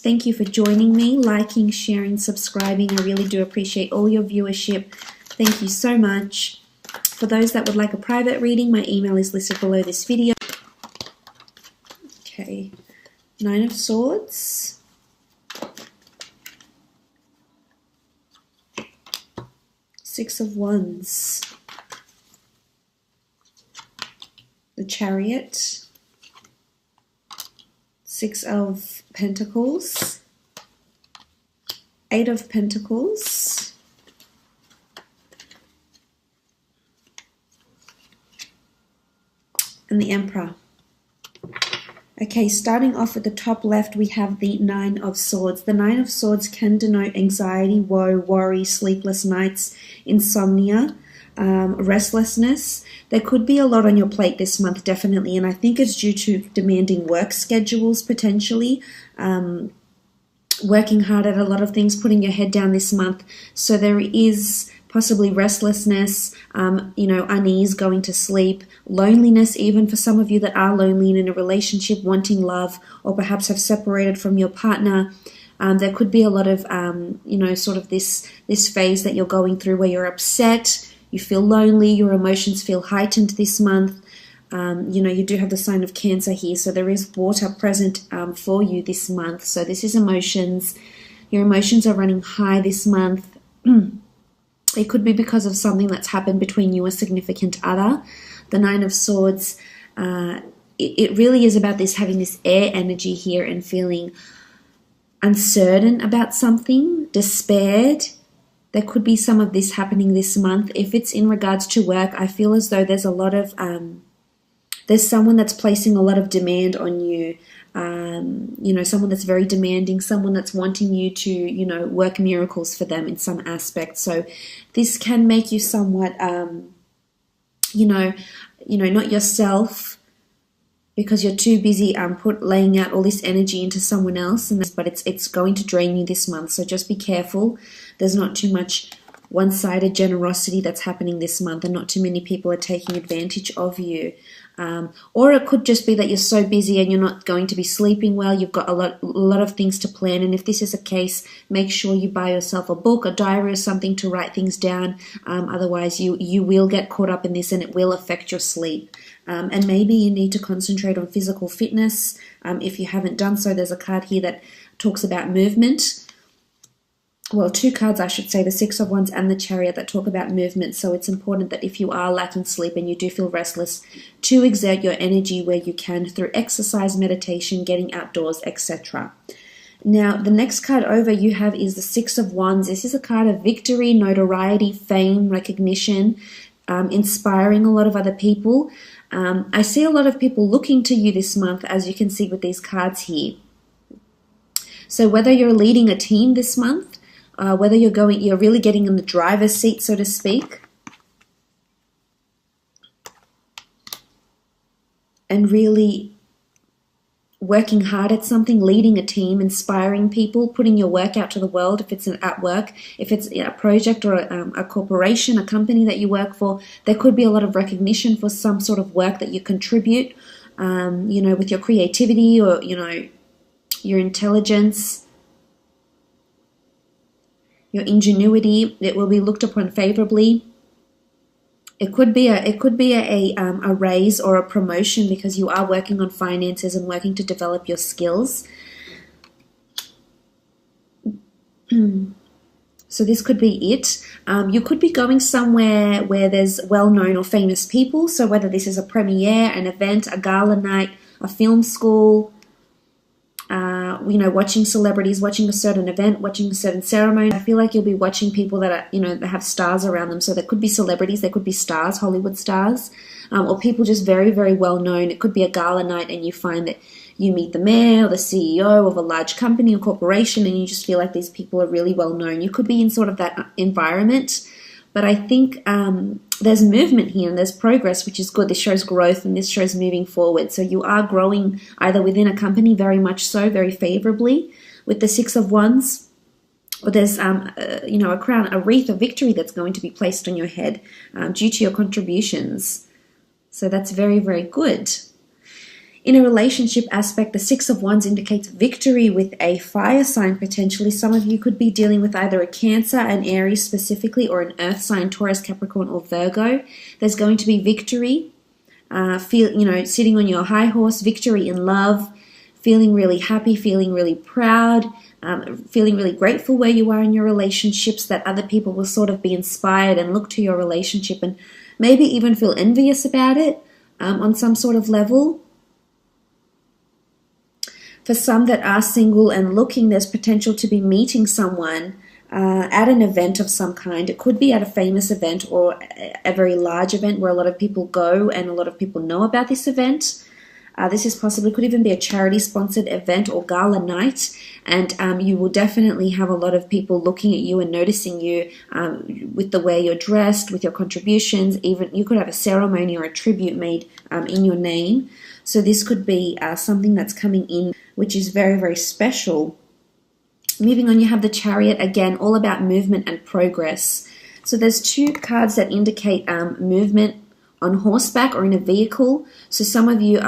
Thank you for joining me, liking, sharing, subscribing. I really do appreciate all your viewership. Thank you so much. For those that would like a private reading, my email is listed below this video. Okay, 9 of Swords. Six of Wands. The Chariot. 6 of Pentacles. 8 of Pentacles. And the Emperor. Okay, starting off at the top left, we have the 9 of Swords. The 9 of Swords can denote anxiety, woe, worry, sleepless nights, insomnia, restlessness. There could be a lot on your plate this month, definitely, and I think it's due to demanding work schedules, potentially, working hard at a lot of things, putting your head down this month. So there is possibly restlessness, unease, going to sleep, loneliness, even for some of you that are lonely and in a relationship, wanting love, or perhaps have separated from your partner. There could be a lot of, sort of this phase that you're going through where you're upset, you feel lonely, your emotions feel heightened this month. You do have the sign of Cancer here, so there is water present for you this month. So this is emotions. Your emotions are running high this month. It could be because of something that's happened between you and a significant other. The 9 of Swords, it really is about this, having this air energy here and feeling uncertain about something, despaired. There could be some of this happening this month. If it's in regards to work, I feel as though there's a lot of, there's someone that's placing a lot of demand on you. Someone that's very demanding, someone that's wanting you to, work miracles for them in some aspect. So this can make you somewhat, not yourself, because you're too busy laying out all this energy into someone else, but it's going to drain you this month. So just be careful. There's not too much one-sided generosity that's happening this month, and not too many people are taking advantage of you. Or it could just be that you're so busy and you're not going to be sleeping well. You've got a lot of things to plan, and if this is a case, make sure you buy yourself a book, a diary, or something to write things down. Otherwise, you will get caught up in this, and it will affect your sleep. And maybe you need to concentrate on physical fitness. If you haven't done so, there's a card here that talks about movement. Well, 2 cards, I should say, the 6 of Wands and the Chariot, that talk about movement. So it's important that if you are lacking sleep and you do feel restless, to exert your energy where you can through exercise, meditation, getting outdoors, etc. Now, the next card over you have is the 6 of Wands. This is a card of victory, notoriety, fame, recognition, inspiring a lot of other people. I see a lot of people looking to you this month, as you can see with these cards here. So whether you're leading a team this month, whether you're really getting in the driver's seat, so to speak, and really working hard at something, leading a team, inspiring people, putting your work out to the world. If it's at work, if it's a project or a corporation, a company that you work for, there could be a lot of recognition for some sort of work that you contribute, with your creativity or, your intelligence, your ingenuity. It will be looked upon favorably. It could be a raise or a promotion because you are working on finances and working to develop your skills. So this could be it. You could be going somewhere where there's well-known or famous people. So whether this is a premiere, an event, a gala night, a film school, watching celebrities, watching a certain event, watching a certain ceremony. I feel like you'll be watching people that are, that have stars around them. So there could be celebrities, there could be stars, Hollywood stars, or people just very, very well known. It could be a gala night and you find that you meet the mayor or the CEO of a large company or corporation and you just feel like these people are really well known. You could be in sort of that environment. But I think there's movement here and there's progress, which is good. This shows growth and this shows moving forward. So you are growing either within a company, very much so, very favorably, with the 6 of Wands, or there's a crown, a wreath of victory that's going to be placed on your head due to your contributions. So that's very, very good. In a relationship aspect, the Six of Wands indicates victory with a fire sign potentially. Some of you could be dealing with either a Cancer, an Aries specifically, or an earth sign, Taurus, Capricorn, or Virgo. There's going to be victory. Sitting on your high horse, victory in love, feeling really happy, feeling really proud, feeling really grateful where you are in your relationships, that other people will sort of be inspired and look to your relationship and maybe even feel envious about it on some sort of level. For some that are single and looking, there's potential to be meeting someone at an event of some kind. It could be at a famous event or a very large event where a lot of people go and a lot of people know about this event. This is possibly, could even be a charity-sponsored event or gala night, and you will definitely have a lot of people looking at you and noticing you with the way you're dressed, with your contributions. Even you could have a ceremony or a tribute made in your name. So this could be something that's coming in, which is very, very special. Moving on, you have the Chariot, again, all about movement and progress. So there's two cards that indicate movement on horseback or in a vehicle. So some of you,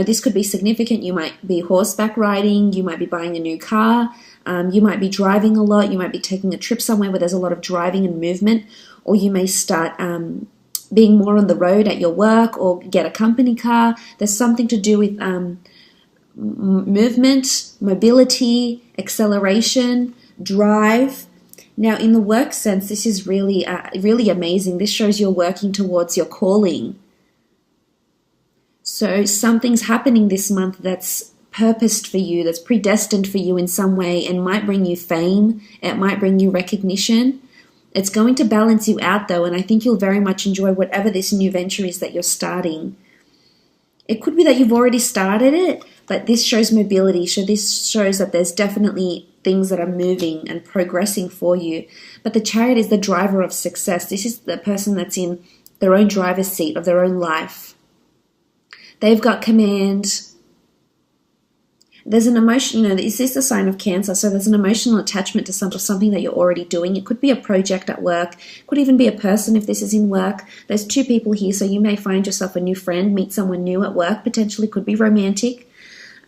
this could be significant. You might be horseback riding, you might be buying a new car, you might be driving a lot, you might be taking a trip somewhere where there's a lot of driving and movement, or you may start being more on the road at your work or get a company car. There's something to do with movement, mobility, acceleration, drive. Now, in the work sense, this is really, really amazing. This shows you're working towards your calling. So something's happening this month that's purposed for you, that's predestined for you in some way, and might bring you fame. It might bring you recognition. It's going to balance you out, though, and I think you'll very much enjoy whatever this new venture is that you're starting. It could be that you've already started it, but this shows mobility. So this shows that there's definitely things that are moving and progressing for you. But the Chariot is the driver of success. This is the person that's in their own driver's seat of their own life. They've got command. There's an emotion, this is a sign of Cancer, so there's an emotional attachment to something that you're already doing. It could be a project at work, could even be a person if this is in work. There's two people here, so you may find yourself a new friend, meet someone new at work, potentially could be romantic,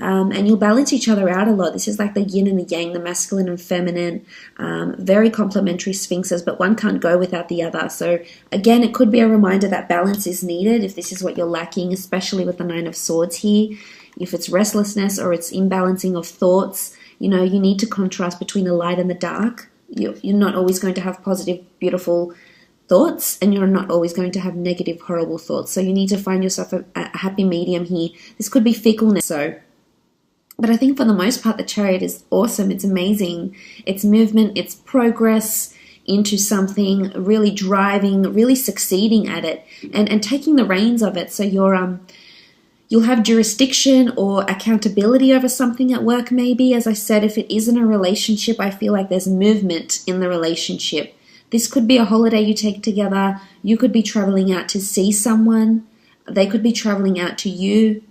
and you'll balance each other out a lot. This is like the yin and the yang, the masculine and feminine, very complementary sphinxes, but one can't go without the other. So again, it could be a reminder that balance is needed if this is what you're lacking, especially with the Nine of Swords here. If it's restlessness or it's imbalancing of thoughts, you need to contrast between the light and the dark. You're not always going to have positive, beautiful thoughts, and you're not always going to have negative, horrible thoughts. So you need to find yourself a happy medium here. This could be fickleness. But I think for the most part, the Chariot is awesome. It's amazing. It's movement, it's progress into something, really driving, really succeeding at it, and taking the reins of it. So you'll have jurisdiction or accountability over something at work maybe. As I said, if it isn't a relationship, I feel like there's movement in the relationship. This could be a holiday you take together. You could be traveling out to see someone. They could be traveling out to you,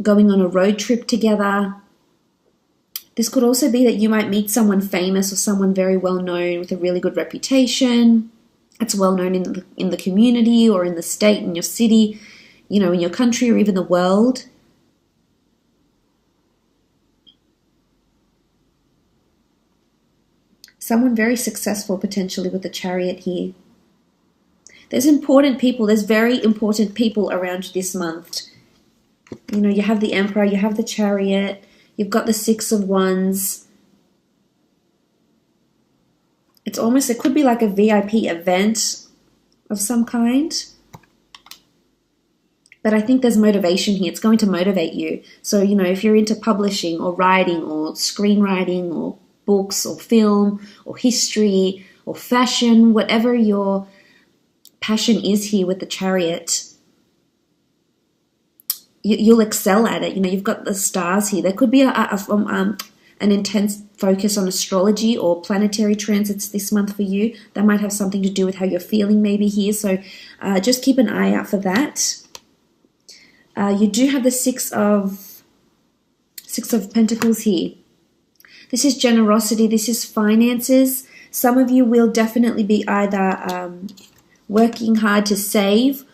going on a road trip together. This could also be that you might meet someone famous or someone very well known with a really good reputation. It's well known in the community or in the state, in your city, in your country or even the world. Someone very successful potentially with the Chariot here. There's important people, there's very important people around you this month. You have the Emperor, you have the Chariot, you've got the Six of Wands. It could be like a VIP event of some kind. But I think there's motivation here. It's going to motivate you. So, if you're into publishing or writing or screenwriting or books or film or history or fashion, whatever your passion is here with the Chariot, you'll excel at it. You've got the stars here. There could be an intense focus on astrology or planetary transits this month for you. That might have something to do with how you're feeling maybe here. So just keep an eye out for that. You do have the Six of Pentacles here. This is generosity. This is finances. Some of you will definitely be either working hard to save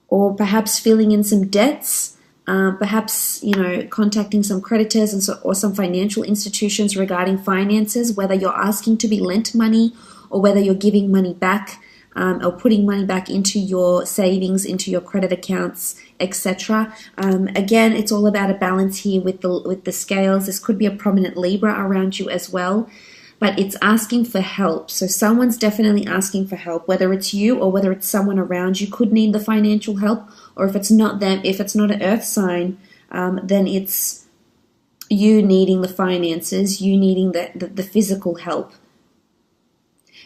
or perhaps filling in some debts. Perhaps, contacting some creditors or some financial institutions regarding finances, whether you're asking to be lent money or whether you're giving money back, or putting money back into your savings, into your credit accounts, etc. Again, it's all about a balance here with the scales. This could be a prominent Libra around you as well, but it's asking for help. So someone's definitely asking for help, whether it's you or whether it's someone around you could need the financial help, or if it's not them, if it's not an earth sign, then it's you needing the finances, you needing the physical help.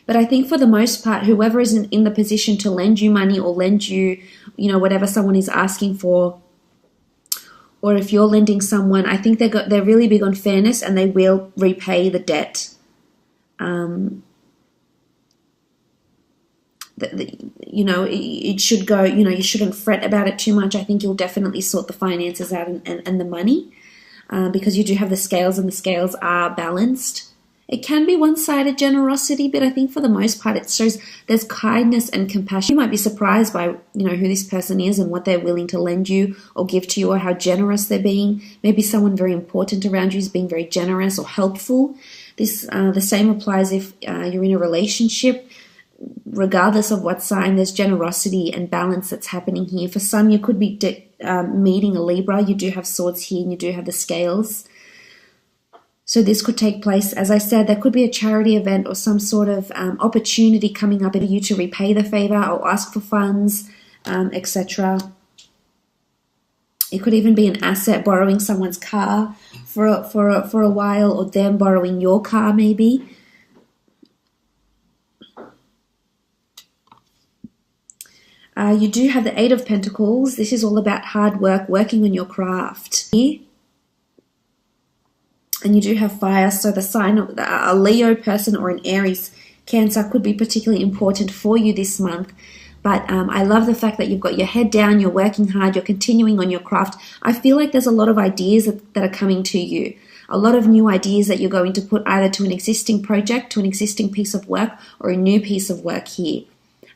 But I think for the most part, whoever is in the position to lend you money or lend you, whatever someone is asking for, or if you're lending someone, I think they're really big on fairness and they will repay the debt. It should go, you shouldn't fret about it too much. I think you'll definitely sort the finances out and the money, because you do have the scales and the scales are balanced. It can be one-sided generosity, but I think for the most part it shows there's kindness and compassion. You might be surprised by, who this person is and what they're willing to lend you or give to you, or how generous they're being. Maybe someone very important around you is being very generous or helpful. The same applies if you're in a relationship. Regardless of what sign, there's generosity and balance that's happening here. For some, you could be meeting a Libra. You do have swords here and you do have the scales. So this could take place, as I said, there could be a charity event or some sort of opportunity coming up for you to repay the favor or ask for funds, etc. It could even be an asset, borrowing someone's car for a while, or them borrowing your car maybe. You do have the Eight of Pentacles. This is all about hard work, working on your craft. And you do have fire, so the sign of a Leo person or an Aries, Cancer could be particularly important for you this month. But I love the fact that you've got your head down, you're working hard, you're continuing on your craft. I feel like there's a lot of ideas that are coming to you. A lot of new ideas that you're going to put either to an existing project, to an existing piece of work, or a new piece of work here.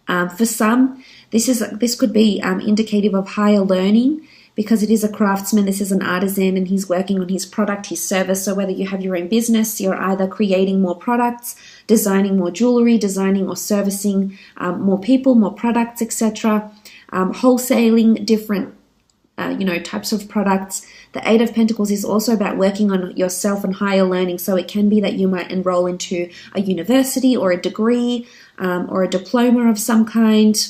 For some, this could be indicative of higher learning, because it is a craftsman, this is an artisan, and he's working on his product, his service. So whether you have your own business, you're either creating more products, designing more jewelry, designing or servicing more people, more products, etc. Wholesaling different types of products. The Eight of Pentacles is also about working on yourself and higher learning. So it can be that you might enroll into a university or a degree or a diploma of some kind.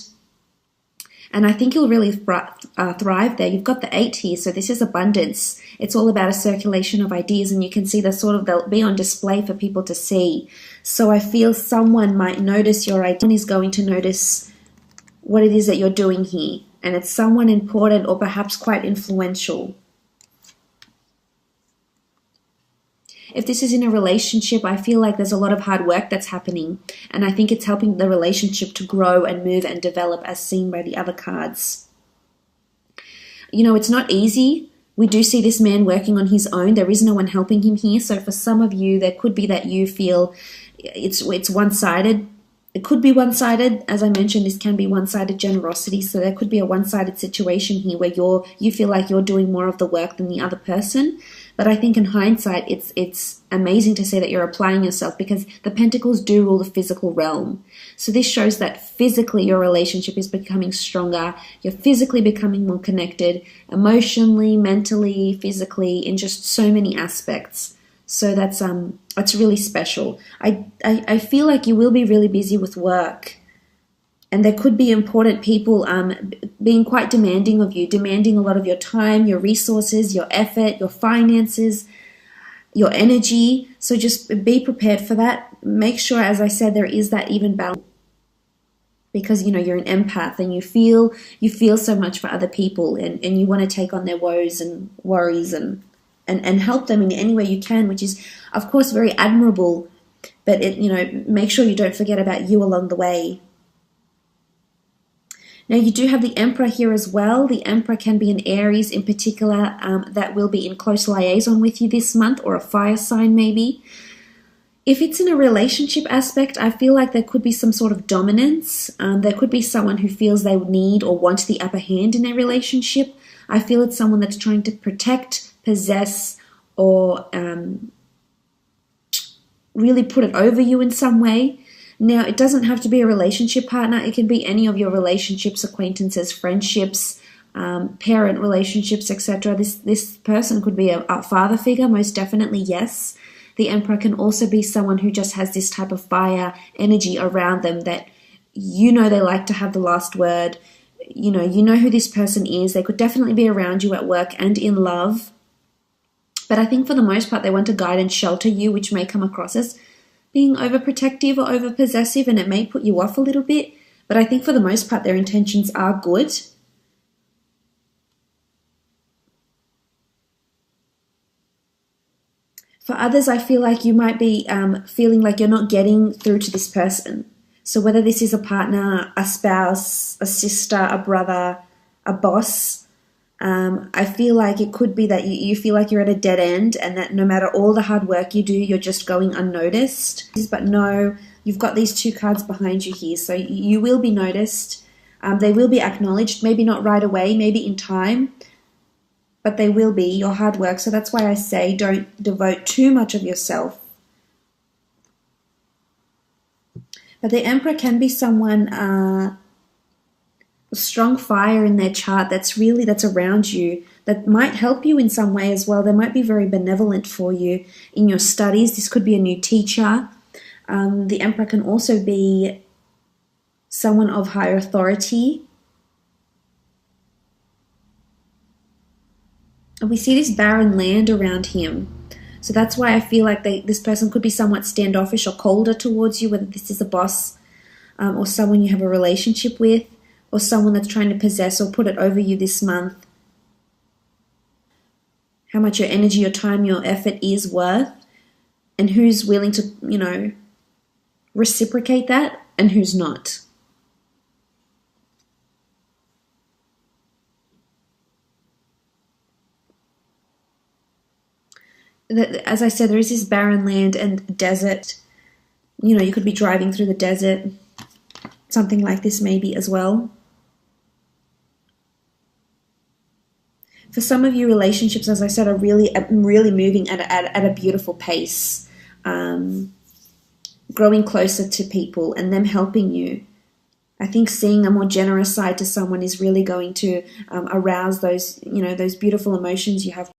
And I think you'll really thrive there. You've got the 8 here, so this is abundance. It's all about a circulation of ideas, and you can see they'll be on display for people to see. So I feel someone might notice your idea, someone is going to notice what it is that you're doing here. And it's someone important or perhaps quite influential. If this is in a relationship, I feel like there's a lot of hard work that's happening, and I think it's helping the relationship to grow and move and develop, as seen by the other cards. It's not easy. We do see this man working on his own. There is no one helping him here. So for some of you, there could be that you feel it's one-sided. It could be one-sided. As I mentioned, this can be one-sided generosity. So there could be a one-sided situation here where you feel like you're doing more of the work than the other person. But I think in hindsight, it's amazing to say that you're applying yourself, because the Pentacles do rule the physical realm. So this shows that physically your relationship is becoming stronger. You're physically becoming more connected, emotionally, mentally, physically, in just so many aspects. So that's really special. I feel like you will be really busy with work. And there could be important people being quite demanding of you, demanding a lot of your time, your resources, your effort, your finances, your energy. So just be prepared for that. Make sure, as I said, there is that even balance, because you're an empath and you feel so much for other people, and you want to take on their woes and worries and help them in any way you can, which is of course very admirable. But make sure you don't forget about you along the way. Now, you do have the Emperor here as well. The Emperor can be an Aries in particular that will be in close liaison with you this month, or a fire sign maybe. If it's in a relationship aspect, I feel like there could be some sort of dominance. There could be someone who feels they need or want the upper hand in a relationship. I feel it's someone that's trying to protect, possess, or really put it over you in some way. Now, it doesn't have to be a relationship partner. It can be any of your relationships, acquaintances, friendships, parent relationships, etc. This person could be a father figure, most definitely, yes. The Emperor can also be someone who just has this type of fire energy around them that you know they like to have the last word. You know who this person is. They could definitely be around you at work and in love. But I think for the most part, they want to guide and shelter you, which may come across as being overprotective or overpossessive, and it may put you off a little bit. But I think for the most part, their intentions are good. For others, I feel like you might be feeling like you're not getting through to this person. So whether this is a partner, a spouse, a sister, a brother, a boss, I feel like it could be that you feel like you're at a dead end, and that no matter all the hard work you do, you're just going unnoticed. But no, you've got these two cards behind you here, so you will be noticed. They will be acknowledged, maybe not right away, maybe in time, but they will be, your hard work. So that's why I say don't devote too much of yourself. But the Emperor can be someone strong fire in their chart that's around you, that might help you in some way as well. They might be very benevolent for you in your studies. This could be a new teacher. The Emperor can also be someone of higher authority. And we see this barren land around him. So that's why I feel like this person could be somewhat standoffish or colder towards you, whether this is a boss or someone you have a relationship with, or someone that's trying to possess or put it over you this month. How much your energy, your time, your effort is worth, and who's willing to, reciprocate that and who's not. As I said, there is this barren land and desert. You could be driving through the desert. Something like this maybe as well. For some of you, relationships, as I said, are really moving at a beautiful pace. Growing closer to people and them helping you. I think seeing a more generous side to someone is really going to arouse those beautiful emotions you have.